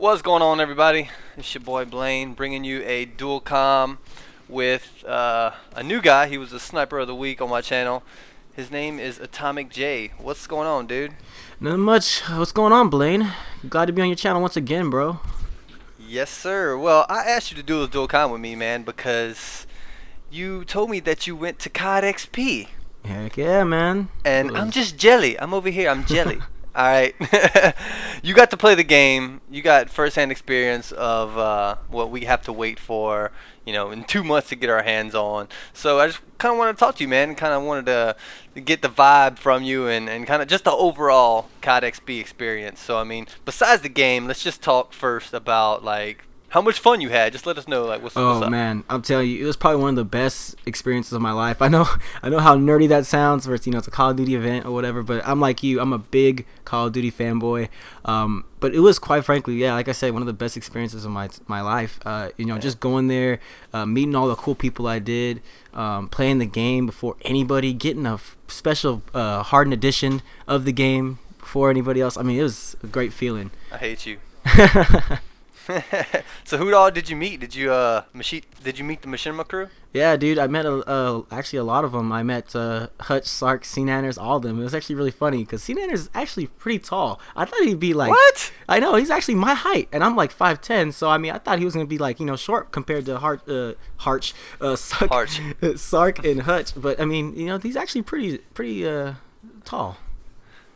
What's going on, everybody? It's your boy Blaine bringing you a dual comm with a new guy. He was a sniper of the week on my channel. His name is AtomicJ. What's going on, dude? Not much. What's going on, Blaine? Glad to be on your channel once again, bro. Yes, sir. Well, I asked you to do this dual comm with me, man, because you told me that you went to CoD XP. Heck yeah, man. And I'm just jelly. I'm over here. I'm jelly. All right. You got to play the game. You got first-hand experience of what we have to wait for, in 2 months to get our hands on. So I just kind of wanted to talk to you, man. Kind of wanted to get the vibe from you and kind of just the overall CoD XP experience. So, I mean, besides the game, let's just talk first about, how much fun you had. Just let us know, what's up. Oh man, I'm telling you, it was probably one of the best experiences of my life. I know how nerdy that sounds, where it's it's a Call of Duty event or whatever. But I'm like you, I'm a big Call of Duty fanboy. But it was quite frankly, yeah, like I said, one of the best experiences of my life. Just going there, meeting all the cool people I did, playing the game before anybody, getting a special hardened edition of the game before anybody else. I mean, it was a great feeling. I hate you. So who all did you meet? Did you meet the Machinima crew? Yeah, dude, I met actually a lot of them. I met Hutch, Sark, Nanners, all of them. It was actually really funny because Nanners is actually pretty tall. I thought he'd be like, what? I know, he's actually my height, and I'm like 5'10", so I mean, I thought he was gonna be like short compared to Sark and Hutch. But I mean, he's actually pretty tall.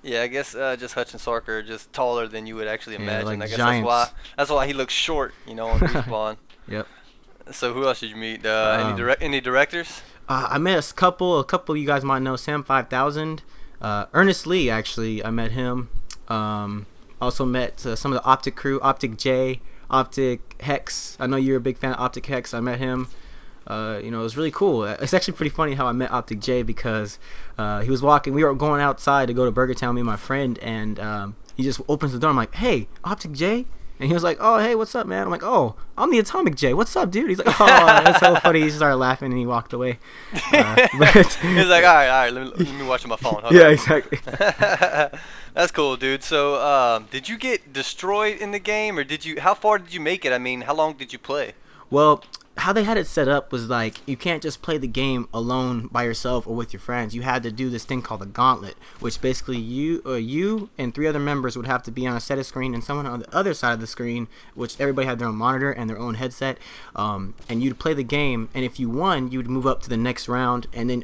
Yeah, I guess just Hutch and Sark are just taller than you would actually imagine. Like I guess giants. that's why he looks short, on Respawn. Yep. So who else did you meet? Any directors? I met a couple you guys might know, Sam 5000, Ernest Lee, actually, I met him. Also met some of the Optic crew, AtomicJ, Optic Hex. I know you're a big fan of Optic Hex. I met him. It was really cool. It's actually pretty funny how I met AtomicJ because he was walking. We were going outside to go to Burger Town, me and my friend, and he just opens the door. I'm like, "Hey, AtomicJ," and he was like, "Oh, hey, what's up, man?" I'm like, "Oh, I'm the AtomicJ. What's up, dude?" He's like, "Oh, that's so funny." He just started laughing and he walked away. But he's like, "All right, let me watch my phone." Hold yeah, on. exactly. That's cool, dude. So, did you get destroyed in the game, or how far did you make it? I mean, how long did you play? Well, how they had it set up was like you can't just play the game alone by yourself or with your friends. You had to do this thing called a gauntlet, which basically you and 3 other members would have to be on a set of screen and someone on the other side of the screen, which everybody had their own monitor and their own headset, and you'd play the game, and if you won, you'd move up to the next round, and then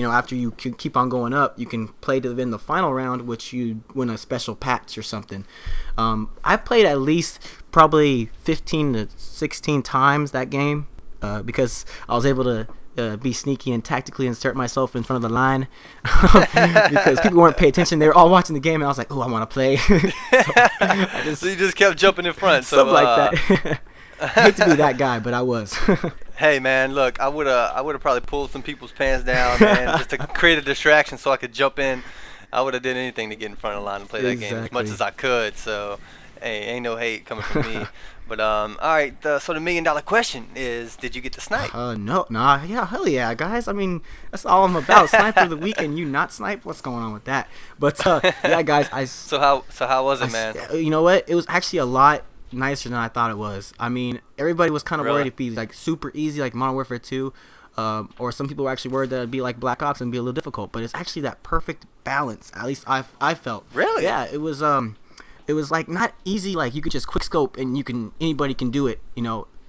after you keep on going up, you can play to win the final round, which you win a special patch or something. I played at least probably 15 to 16 times that game because I was able to be sneaky and tactically insert myself in front of the line because people weren't paying attention. They were all watching the game, and I was like, "Oh, I want to play." So you just kept jumping in front. Something like that. I hate to be that guy, but I was. Hey man, look, I would have probably pulled some people's pants down, man, just to create a distraction so I could jump in. I would have did anything to get in front of the line and play that game as much as I could. So, hey, ain't no hate coming from me. But all right. So the $1 million question is, did you get to snipe? Yeah, hell yeah, guys. I mean, that's all I'm about. Sniper of the week, and you not snipe? What's going on with that? But yeah, guys, So how was it, man? You know what? It was actually a lot nicer than I thought it was. I mean, everybody was kind of worried it'd be like super easy, like Modern Warfare 2, or some people were actually worried that it'd be like Black Ops and be a little difficult. But it's actually that perfect balance. At least I felt. Really? Yeah, it was like not easy. Like you could just quick scope and anybody can do it.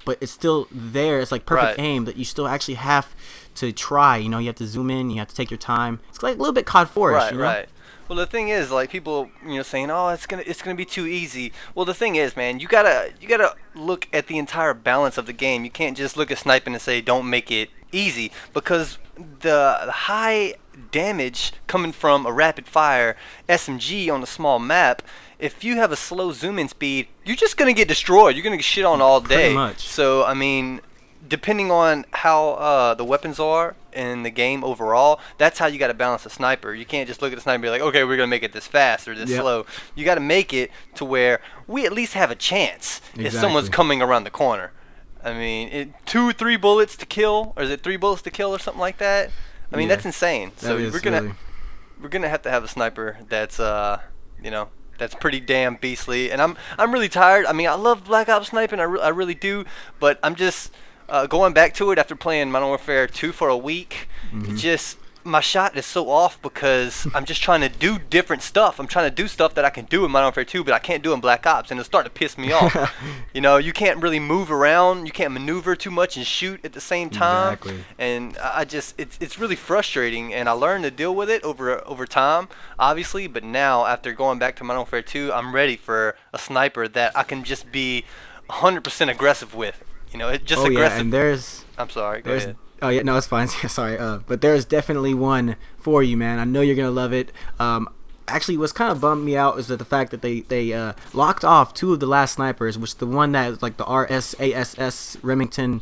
But it's still there. It's like perfect aim that you still actually have to try. You have to zoom in. You have to take your time. It's like a little bit COD 4-ish. Right. Well, the thing is, like, people, saying, "Oh, it's gonna be too easy." Well, the thing is, man, you gotta look at the entire balance of the game. You can't just look at sniping and say, "Don't make it easy," because the high damage coming from a rapid fire SMG on a small map. If you have a slow zoom in speed, you're just gonna get destroyed. You're gonna get shit on all day. Pretty much. So, I mean, depending on how the weapons are in the game overall, that's how you got to balance a sniper. You can't just look at the sniper and be like, okay, we're going to make it this fast or this slow. You got to make it to where we at least have a chance if someone's coming around the corner. I mean, 2-3 bullets to kill, or is it 3 bullets to kill or something like that? I mean, that's insane. So we're gonna have to have a sniper that's that's pretty damn beastly. And I'm really tired. I mean, I love Black Ops sniping. I really do. But I'm just going back to it after playing Modern Warfare 2 for a week. It just my shot is so off because I'm just trying to do different stuff. I'm trying to do stuff that I can do in Modern Warfare 2, but I can't do in Black Ops, and it's starting to piss me off. You know, you can't really move around, you can't maneuver too much and shoot at the same time. Exactly. And I just it's really frustrating, and I learned to deal with it over time, obviously. But now after going back to Modern Warfare 2, I'm ready for a sniper that I can just be 100% aggressive with. You know, it just aggressive. Yeah, and there's. I'm sorry. Go ahead. Oh yeah, no, it's fine. Sorry, but there's definitely one for you, man. I know you're gonna love it. Actually, what's kind of bummed me out is that the fact that they locked off two of the last snipers, which the one that is like the RSASS Remington,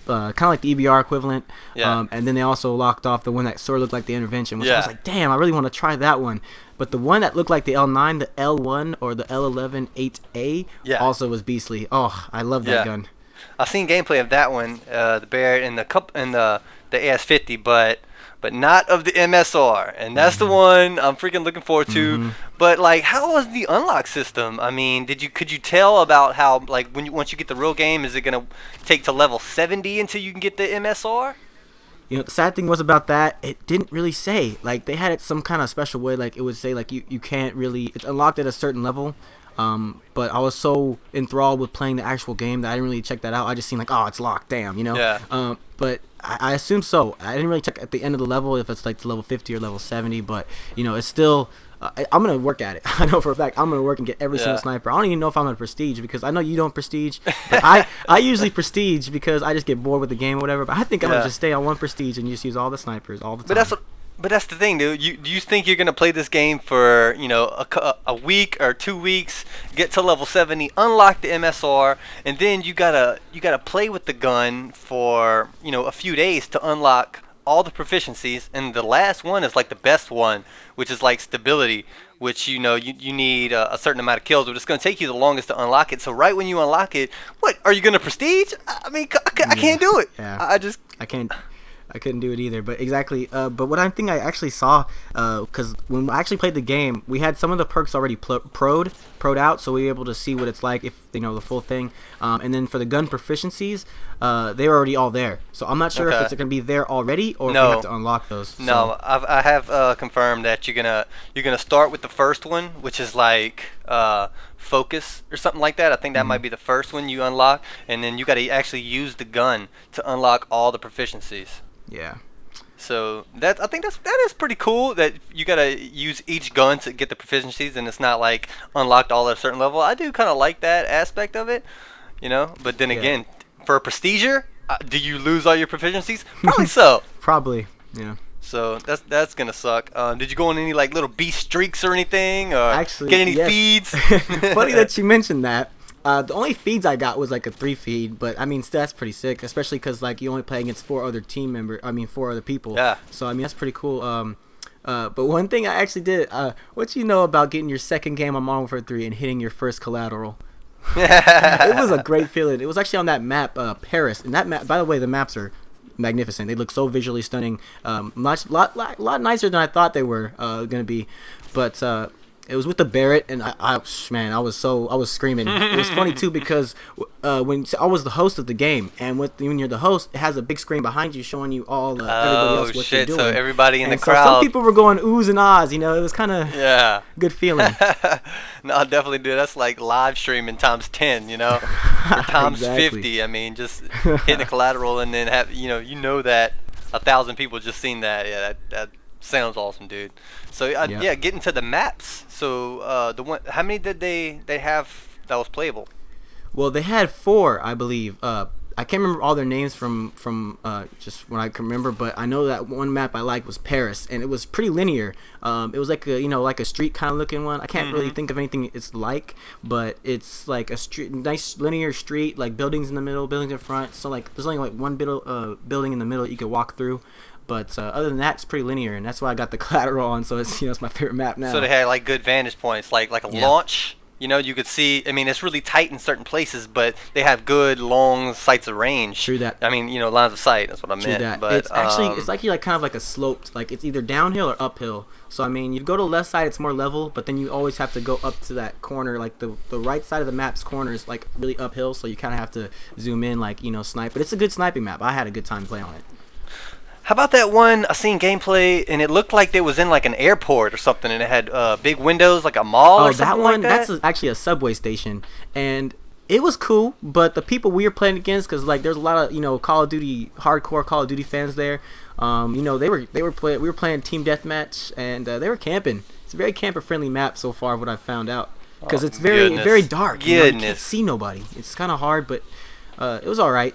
kind of like the EBR equivalent. Yeah. And then they also locked off the one that sort of looked like the Intervention, which I was Yeah. like, damn, I really want to try that one. But the one that looked like the L9, the L1 or the L11 8A, also was beastly. Oh, I love that gun. I've seen gameplay of that one, the Barrett and the AS50, but not of the MSR, and that's the one I'm freaking looking forward to. But like, how was the unlock system? I mean, could you tell about how, like, once you get the real game, is it gonna take to level 70 until you can get the MSR? You know, the sad thing was about that, it didn't really say. Like, they had it some kind of special way. Like, it would say, like, you can't really... It's unlocked at a certain level. But I was so enthralled with playing the actual game that I didn't really check that out. I just seen, like, oh, it's locked. Damn, you know? Yeah. But I assume so. I didn't really check at the end of the level if it's, like, to level 50 or level 70. But, you know, it's still... I'm going to work at it. I know for a fact I'm going to work and get every single sniper. I don't even know if I'm going to prestige because I know you don't prestige. But I usually prestige because I just get bored with the game or whatever. But I think I'm going to just stay on one prestige and just use all the snipers all the time. But that's the thing, dude. Do you think you're going to play this game for, you know, a week or 2 weeks, get to level 70, unlock the MSR, and then you gotta play with the gun for, you know, a few days to unlock all the proficiencies, and the last one is like the best one, which is like stability, which, you know, you need a certain amount of kills, but it's going to take you the longest to unlock it. So right when you unlock it, what, are you going to prestige? I mean, I can't do it. Yeah. I can't. I couldn't do it either, but exactly. But what I think I actually saw, because when I actually played the game, we had some of the perks already pro'd out, so we were able to see what it's like if, you know, the full thing. And then for the gun proficiencies, they were already all there. So I'm not sure if it's going to be there already or if you have to unlock those. No, I have confirmed that you're gonna start with the first one, which is like focus or something like that. I think that might be the first one you unlock, and then you got to actually use the gun to unlock all the proficiencies. Yeah. So I think that is pretty cool that you gotta use each gun to get the proficiencies, and it's not like unlocked all at a certain level. I do kind of like that aspect of it, you know. But then again, for a prestiger, do you lose all your proficiencies? Probably so. Probably, yeah. So that's gonna suck. Did you go on any like little beast streaks or anything, or actually get any feeds? Funny that you mentioned that. The only feeds I got was like a 3 feed, but I mean that's pretty sick, especially because like you only play against 4 other people. Yeah. So I mean that's pretty cool. But one thing I actually did, what you know about getting your second game on Modern Warfare 3 and hitting your first collateral? It was a great feeling. It was actually on that map, Paris, and that map. By the way, the maps are magnificent. They look so visually stunning. Lot nicer than I thought they were gonna be, but. It was with the Barrett, and I was screaming. It was funny too because when I was the host of the game, and when you're the host, it has a big screen behind you showing you all everybody else what they're doing. So everybody in the so crowd. Some people were going oohs and ahs. You know, it was kind of good feeling. No, I definitely do. That's like live streaming times 10. You know, or times 50. I mean, just hitting the collateral and then have you know that 1,000 people just seen that. Yeah, that sounds awesome, dude. So getting to the maps. So the one, how many did they have that was playable? Well, they had 4, I believe. I can't remember all their names from just when I can remember, but I know that one map I liked was Paris, and it was pretty linear. It was like a street kind of looking one. I can't really think of anything it's like, but it's like a street, nice linear street, like buildings in the middle, buildings in front. So like there's only like one building in the middle you could walk through. But other than that, it's pretty linear, and that's why I got the collateral on. So it's it's my favorite map now. So they had like good vantage points, like a launch You know, you could see. I mean, it's really tight in certain places, but they have good long sights of range. True that. I mean, you know, lines of sight. That's what I True meant. that. But It's actually it's like you like kind of like a sloped, like it's either downhill or uphill. So I mean, you go to the left side, it's more level, but then you always have to go up to that corner. Like the right side of the map's corner is like really uphill, so you kind of have to zoom in, like snipe. But it's a good sniping map. I had a good time playing on it. how about that one? I seen gameplay, and it looked like it was in like an airport or something, and it had big windows, like a mall. Oh, or something that one, like that. that's actually a subway station, and it was cool. But the people we were playing against, because like there's a lot of Call of Duty hardcore Call of Duty fans there. We were playing team deathmatch, and they were camping. It's a very camper friendly map so far, what I found out, because it's very goodness. very dark. You can't Goodness. see nobody. It's kind of hard, but it was all right.